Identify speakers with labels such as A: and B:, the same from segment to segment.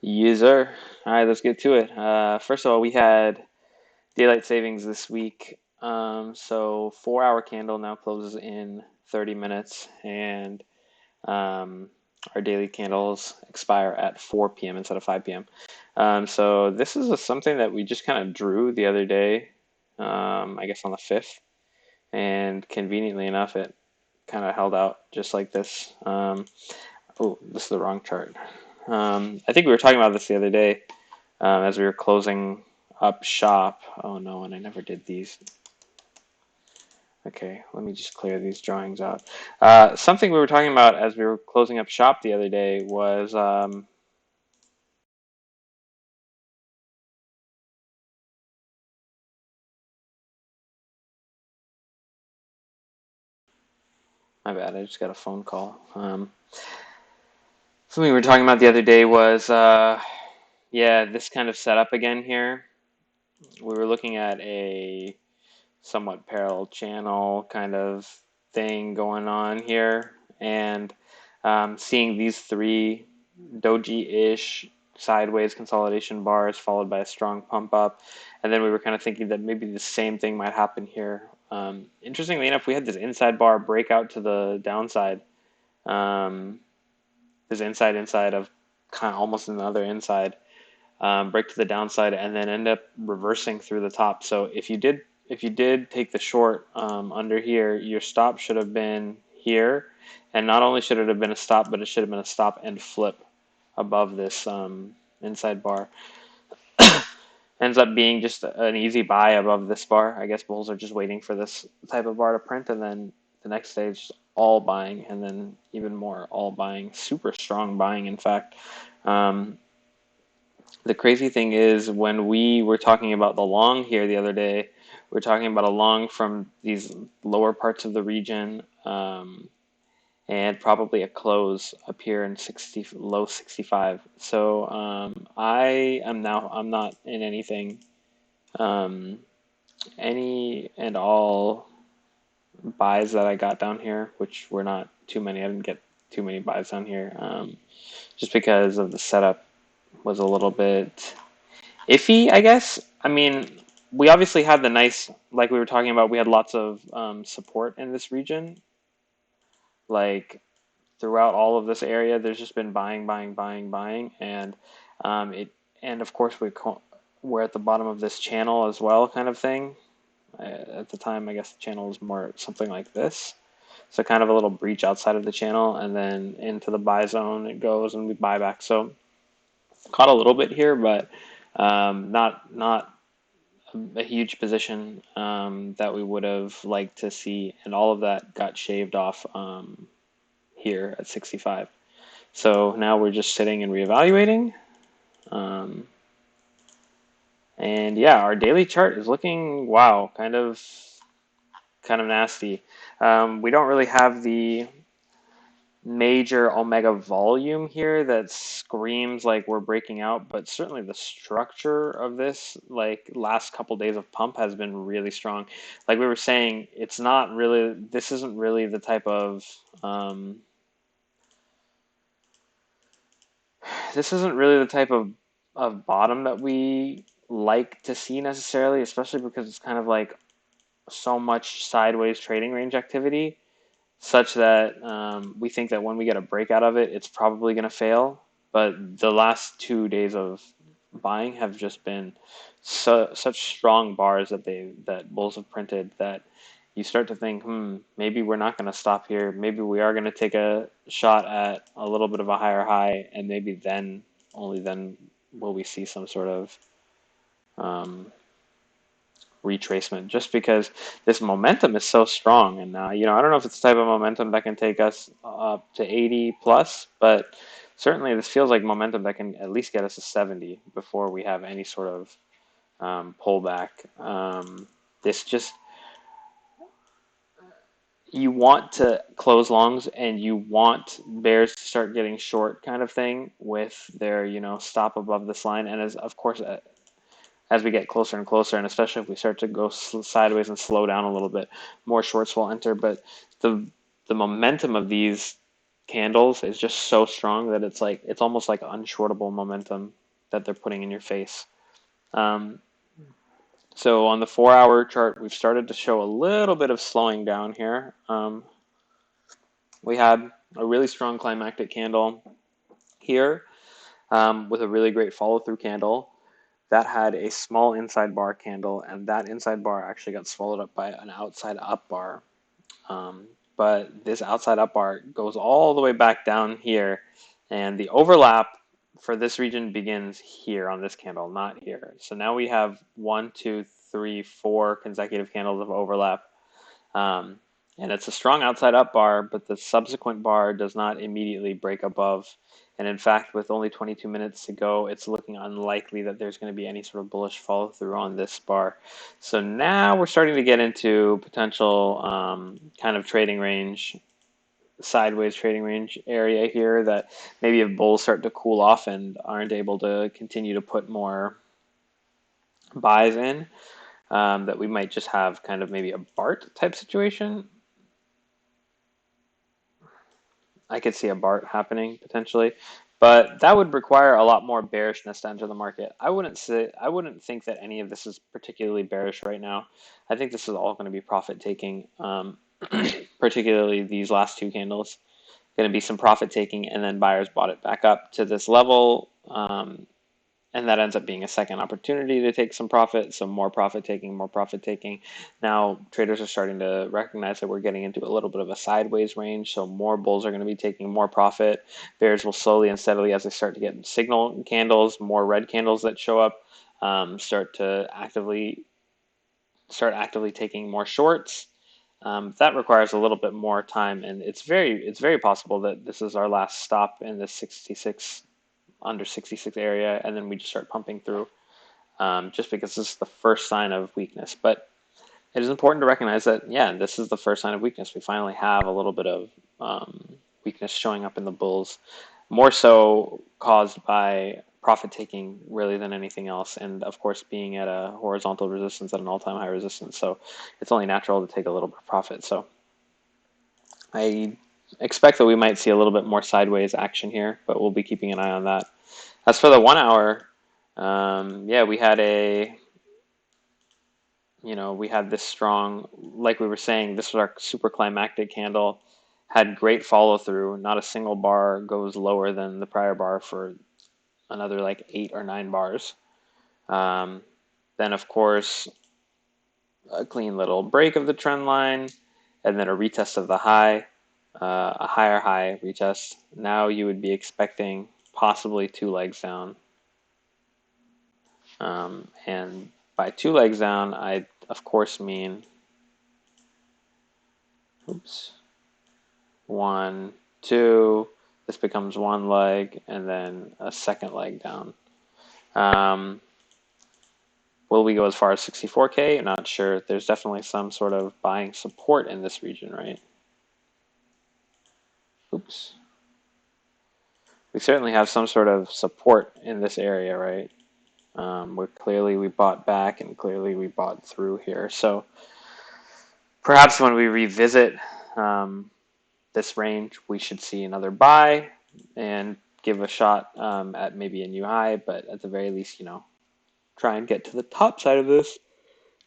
A: User. All right, let's get to it. First of all, we had daylight savings this week. So 4 hour candle now closes in 30 minutes, and um, our daily candles expire at 4 p.m. instead of 5 p.m. So this is something that we just kind of drew the other day, I guess on the 5th, and conveniently enough, it kind of held out just like this. Oh, this is the wrong chart. I think we were talking about this the other day as we were closing up shop. Oh no, and I never did these. Okay, let me just clear these drawings out. Something we were talking about as we were closing up shop the other day was my bad, I just got a phone call. Something we were talking about the other day was yeah, this kind of setup again here. We were looking at a somewhat parallel channel kind of thing going on here, and seeing these three doji-ish sideways consolidation bars followed by a strong pump up, and then we were kind of thinking that maybe the same thing might happen here. Interestingly enough, we had this inside bar break out to the downside. Um, this inside of kind of almost another inside break to the downside, and then end up reversing through the top. So if you did take the short under here, your stop should have been here, and not only should it have been a stop, but it should have been a stop and flip above this inside bar. Ends up being just an easy buy above this bar. I guess bulls are just waiting for this type of bar to print, and then the next stage all buying, and then even more all buying, super strong buying, in fact. Um, the crazy thing is, when we were talking about the long here the other day, we are talking about a long from these lower parts of the region, and probably a close up here in 60, low 65. So I'm not in anything, um, any and all buys that I got down here, which were not too many. I didn't get too many buys down here, just because of the setup was a little bit iffy, I guess. I mean, we obviously had the nice, like we were talking about, we had lots of support in this region. Like throughout all of this area, there's just been buying, buying, buying, buying, and it, and of course we're at the bottom of this channel as well, kind of thing. At the time, I guess the channel was more something like this. So kind of a little breach outside of the channel, and then into the buy zone it goes, and we buy back. So caught a little bit here, but not a huge position that we would have liked to see, and all of that got shaved off here at 65. So now we're just sitting and reevaluating. Um, and yeah, our daily chart is looking, wow, kind of nasty. We don't really have the major omega volume here that screams like we're breaking out, but certainly the structure of this, like last couple days of pump, has been really strong. Like we were saying, it's not really, this isn't really the type of, um, this isn't really the type of bottom that we like to see necessarily, especially because it's kind of like so much sideways trading range activity, such that we think that when we get a breakout of it, it's probably going to fail. But the last 2 days of buying have just been such strong bars that bulls have printed, that you start to think, maybe we're not going to stop here. Maybe we are going to take a shot at a little bit of a higher high, and maybe then, only then, will we see some sort of um, retracement, just because this momentum is so strong. And I don't know if it's the type of momentum that can take us up to 80 plus, but certainly this feels like momentum that can at least get us to 70 before we have any sort of pullback. This just, you want to close longs, and you want bears to start getting short, kind of thing, with their stop above this line. And as of course, as we get closer and closer, and especially if we start to go sideways and slow down a little bit, more shorts will enter. But the the momentum of these candles is just so strong that it's almost like unshortable momentum that they're putting in your face. Um, so on the 4 hour chart, we've started to show a little bit of slowing down here. We had a really strong climactic candle here with a really great follow through candle that had a small inside bar candle, and that inside bar actually got swallowed up by an outside up bar. Um, but this outside up bar goes all the way back down here, and the overlap for this region begins here on this candle, not here. So now we have 1, 2, 3, 4 consecutive candles of overlap. Um, and it's a strong outside up bar, but the subsequent bar does not immediately break above. And in fact, with only 22 minutes to go, it's looking unlikely that there's going to be any sort of bullish follow through on this bar. So now we're starting to get into potential kind of trading range, sideways trading range area here that maybe if bulls start to cool off and aren't able to continue to put more buys in, that we might just have kind of maybe a BART type situation. I could see a BART happening potentially, but that would require a lot more bearishness to enter the market. I wouldn't think that any of this is particularly bearish right now. I think this is all going to be profit taking, particularly these last two candles. Going to be some profit taking, and then buyers bought it back up to this level. And that ends up being a second opportunity to take some profit, so more profit taking, more profit taking. Now traders are starting to recognize that we're getting into a little bit of a sideways range, so more bulls are going to be taking more profit. Bears will slowly and steadily, as they start to get signal candles, more red candles that show up, start actively taking more shorts. That requires a little bit more time, and it's very possible that this is our last stop in this 66 under 66 area, and then we just start pumping through, just because this is the first sign of weakness. But it is important to recognize that, yeah, this is the first sign of weakness. We finally have a little bit of weakness showing up in the bulls, more so caused by profit taking really than anything else, and of course being at a horizontal resistance at an all-time high resistance, so it's only natural to take a little bit of profit. So I expect that we might see a little bit more sideways action here, but we'll be keeping an eye on that. As for the 1 hour, yeah, we had this strong, like we were saying, this was our super climactic candle, had great follow through. Not a single bar goes lower than the prior bar for another like 8 or 9 bars. Then, of course, a clean little break of the trend line, and then a retest of the high, a higher high retest. Now you would be expecting possibly 2 legs down. And by 2 legs down, I of course mean, oops, 1, 2, this becomes 1 leg, and then a second leg down. Will we go as far as 64K? I'm not sure. There's definitely some sort of buying support in this region, right? Oops. We certainly have some sort of support in this area, right? Where clearly we bought back and clearly we bought through here. So perhaps when we revisit this range, we should see another buy and give a shot at maybe a new high, but at the very least, try and get to the top side of this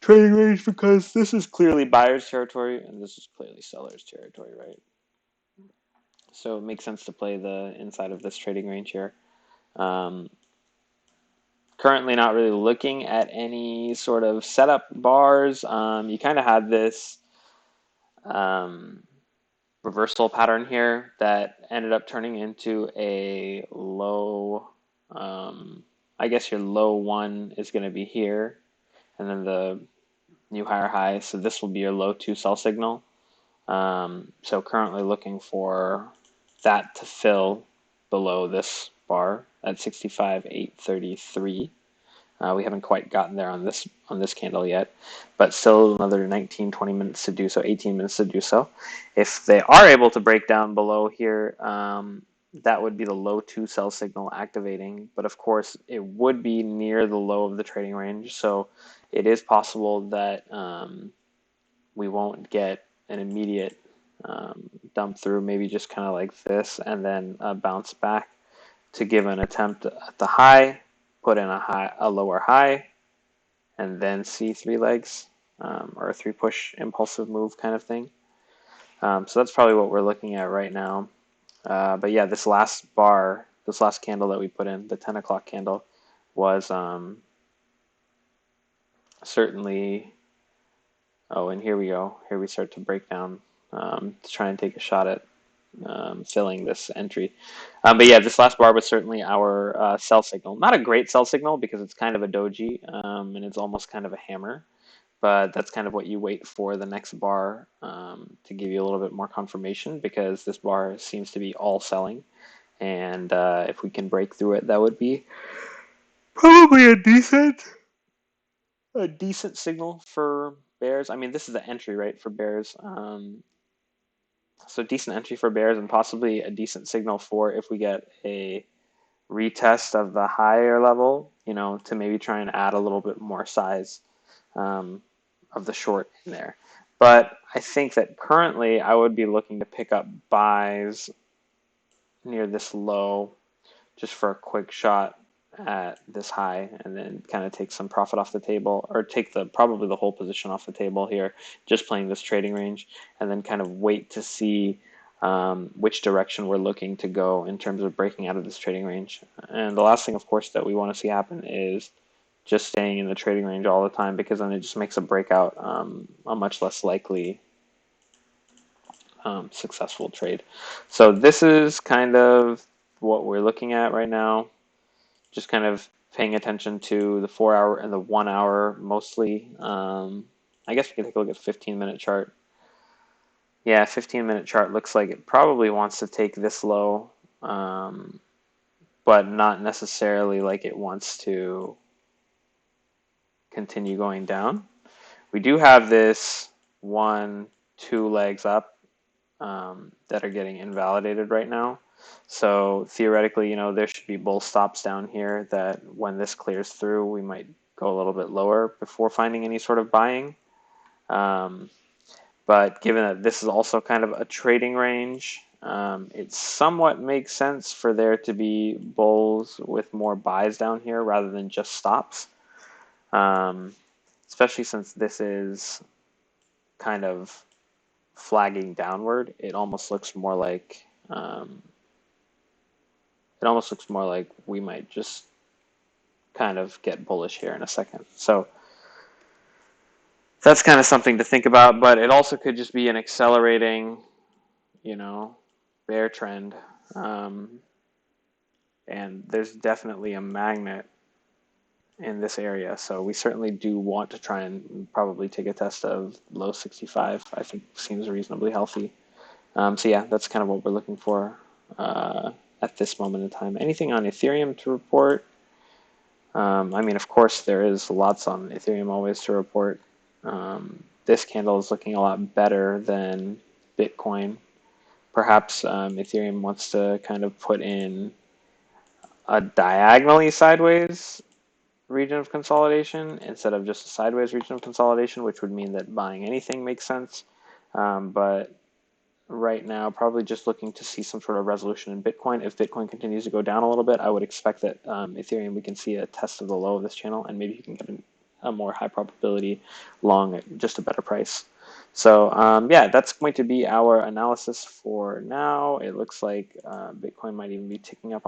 A: trading range, because this is clearly buyer's territory and this is clearly seller's territory, right? So it makes sense to play the inside of this trading range here. Currently not really looking at any sort of setup bars. You kind of had this reversal pattern here that ended up turning into a low. I guess your low one is going to be here, and then the new higher high. So this will be your low 2 sell signal. So currently looking for that to fill below this bar at 65,833. We haven't quite gotten there on this candle yet, but still another 19, 20 minutes to do so, 18 minutes to do so. If they are able to break down below here, that would be the low 2 sell signal activating, but of course it would be near the low of the trading range, so it is possible that we won't get an immediate dump through, maybe just kind of like this, and then bounce back to give an attempt at the high, put in a lower high, and then see three legs, or a three push impulsive move kind of thing. So that's probably what we're looking at right now. But yeah, this last candle that we put in, the 10 o'clock candle, was certainly, oh, and here we go. Here we start to break down to try and take a shot at filling this entry. But yeah, this last bar was certainly our sell signal. Not a great sell signal because it's kind of a doji, and it's almost kind of a hammer. But that's kind of what you wait for the next bar to give you a little bit more confirmation, because this bar seems to be all selling. And if we can break through it, that would be probably a decent signal for bears. I mean, this is the entry, right, for bears. So decent entry for bears, and possibly a decent signal for if we get a retest of the higher level, to maybe try and add a little bit more size of the short in there. But I think that currently I would be looking to pick up buys near this low just for a quick shot at this high, and then kind of take some profit off the table, or take probably the whole position off the table here, just playing this trading range, and then kind of wait to see which direction we're looking to go in terms of breaking out of this trading range. And the last thing, of course, that we want to see happen is just staying in the trading range all the time, because then it just makes a breakout a much less likely successful trade. So this is kind of what we're looking at right now. Just kind of paying attention to the 4 hour and the 1 hour mostly. I guess we can take a look at the 15-minute chart. Yeah, 15-minute chart looks like it probably wants to take this low, but not necessarily like it wants to continue going down. We do have this 1, 2 legs up that are getting invalidated right now. So theoretically, there should be bull stops down here that when this clears through, we might go a little bit lower before finding any sort of buying. But given that this is also kind of a trading range, it somewhat makes sense for there to be bulls with more buys down here rather than just stops. Especially since this is kind of flagging downward, it almost looks more like we might just kind of get bullish here in a second. So that's kind of something to think about, but it also could just be an accelerating, bear trend. And there's definitely a magnet in this area, so we certainly do want to try and probably take a test of low 65. I think seems reasonably healthy. So yeah, that's kind of what we're looking for at this moment in time. Anything on Ethereum to report? I mean, of course, there is lots on Ethereum always to report. This candle is looking a lot better than Bitcoin. Perhaps Ethereum wants to kind of put in a diagonally sideways region of consolidation instead of just a sideways region of consolidation, which would mean that buying anything makes sense. But right now, probably just looking to see some sort of resolution in Bitcoin. If Bitcoin continues to go down a little bit, I would expect that Ethereum, we can see a test of the low of this channel, and maybe you can get a more high probability long at just a better price. So yeah, that's going to be our analysis for now. It looks like Bitcoin might even be ticking up on